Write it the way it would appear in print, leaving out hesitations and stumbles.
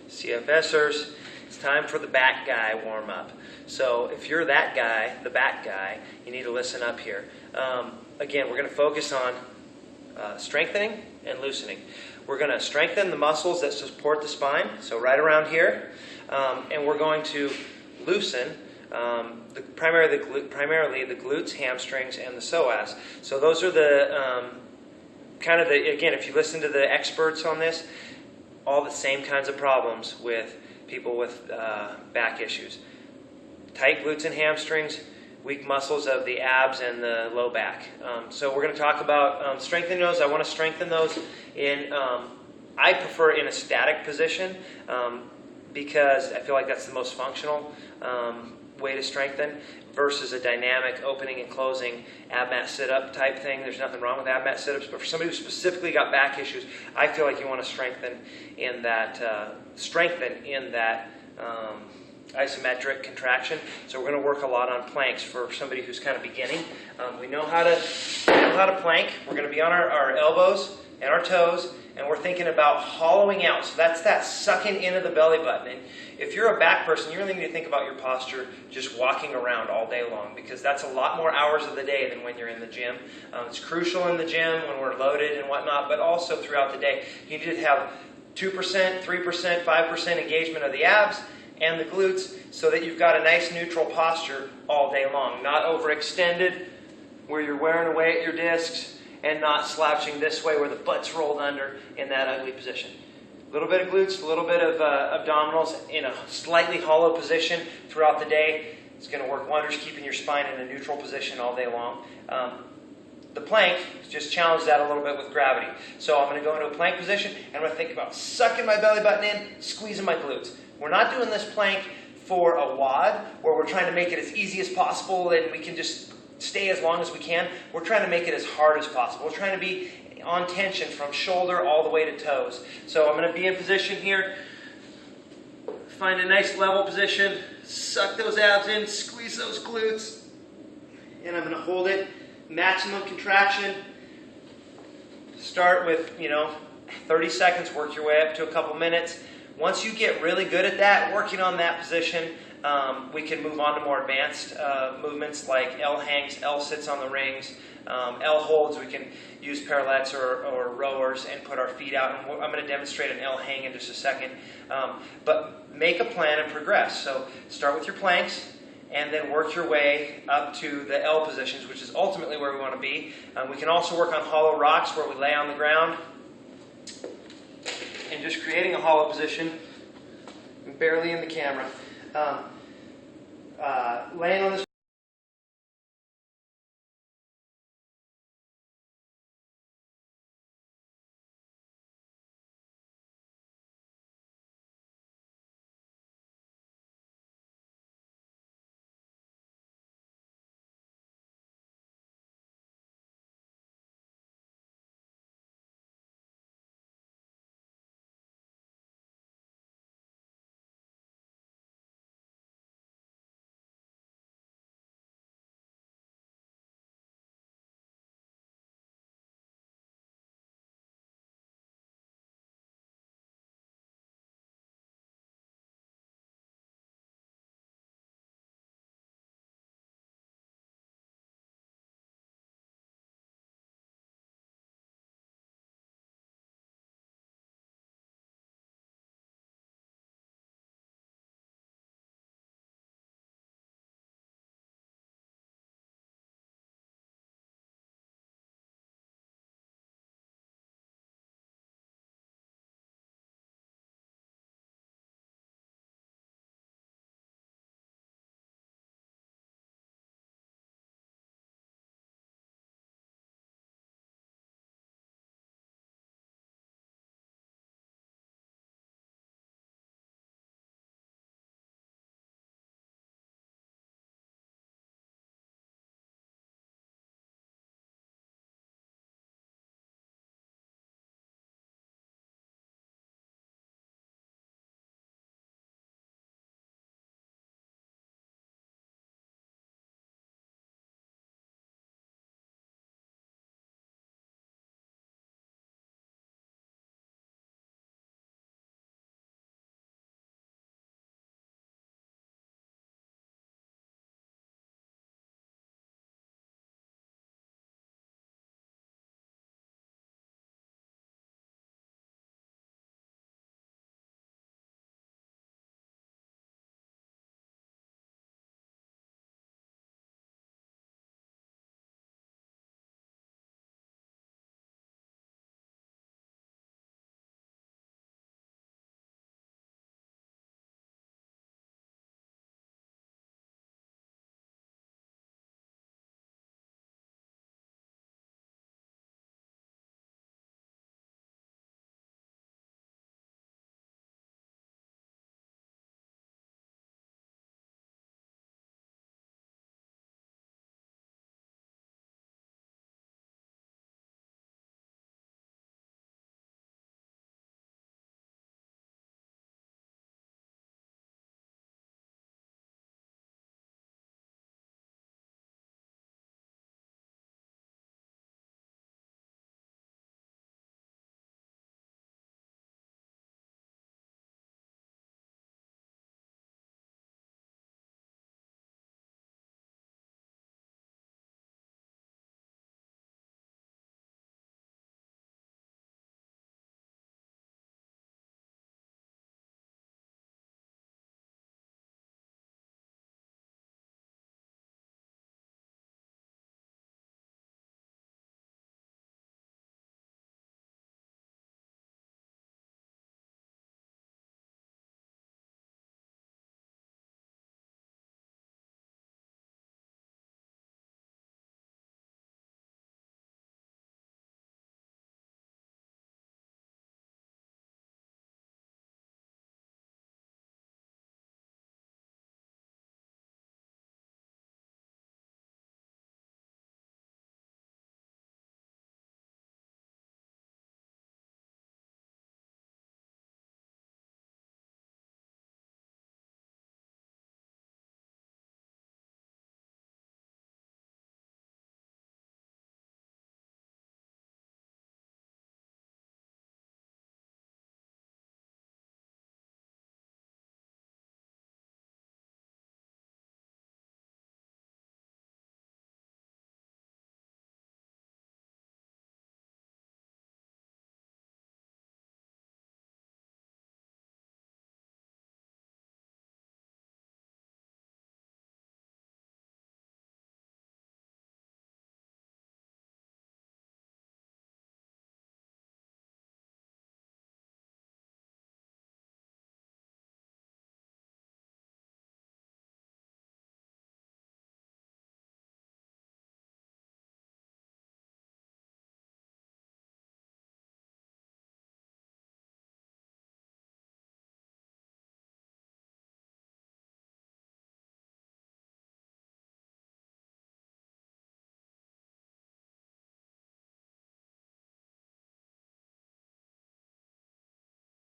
CFSers, it's time for the back guy warm up. So if you're that guy, the back guy, you need to listen up here. Again, we're going to focus on strengthening and loosening. We're going to strengthen the muscles that support the spine, so right around here, and we're going to loosen primarily the glutes, hamstrings, and the psoas. So those are the again, if you listen to the experts on this, all the same kinds of problems with people with back issues. Tight glutes and hamstrings, weak muscles of the abs and the low back. So we're going to talk about strengthening those. I want to strengthen those in, I prefer in a static position because I feel like that's the most functional way to strengthen versus a dynamic opening and closing ab mat sit-up type thing. There's nothing wrong with ab mat sit-ups, but for somebody who specifically got back issues, I feel like you want to strengthen in that isometric contraction. So we're going to work a lot on planks for somebody who's kind of beginning. We know how to plank. We're going to be on our elbows and our toes, and we're thinking about hollowing out. So that's that sucking into the belly button. And if you're a back person, you really need to think about your posture just walking around all day long, because that's a lot more hours of the day than when you're in the gym. It's crucial in the gym when we're loaded and whatnot, but also throughout the day. You need to have 2%, 3%, 5% engagement of the abs and the glutes so that you've got a nice neutral posture all day long. Not overextended where you're wearing away at your discs, and not slouching this way where the butt's rolled under in that ugly position. A little bit of glutes, a little bit of abdominals in a slightly hollow position throughout the day. It's going to work wonders keeping your spine in a neutral position all day long. The plank, just challenge that a little bit with gravity. So I'm going to go into a plank position, and I'm going to think about sucking my belly button in, squeezing my glutes. We're not doing this plank for a WOD, where we're trying to make it as easy as possible and we can just stay as long as we can. We're trying to make it as hard as possible. We're trying to be on tension from shoulder all the way to toes. So I'm going to be in position here. Find a nice level position. Suck those abs in. Squeeze those glutes. And I'm going to hold it. Maximum contraction. Start with, 30 seconds. Work your way up to a couple minutes. Once you get really good at that, working on that position, we can move on to more advanced movements like L hangs, L sits on the rings, L holds. We can use parallettes or rowers and put our feet out. And I'm going to demonstrate an L hang in just a second. But make a plan and progress. So start with your planks and then work your way up to the L positions, which is ultimately where we want to be. We can also work on hollow rocks where we lay on the ground and just creating a hollow position, barely in the camera. Laying on this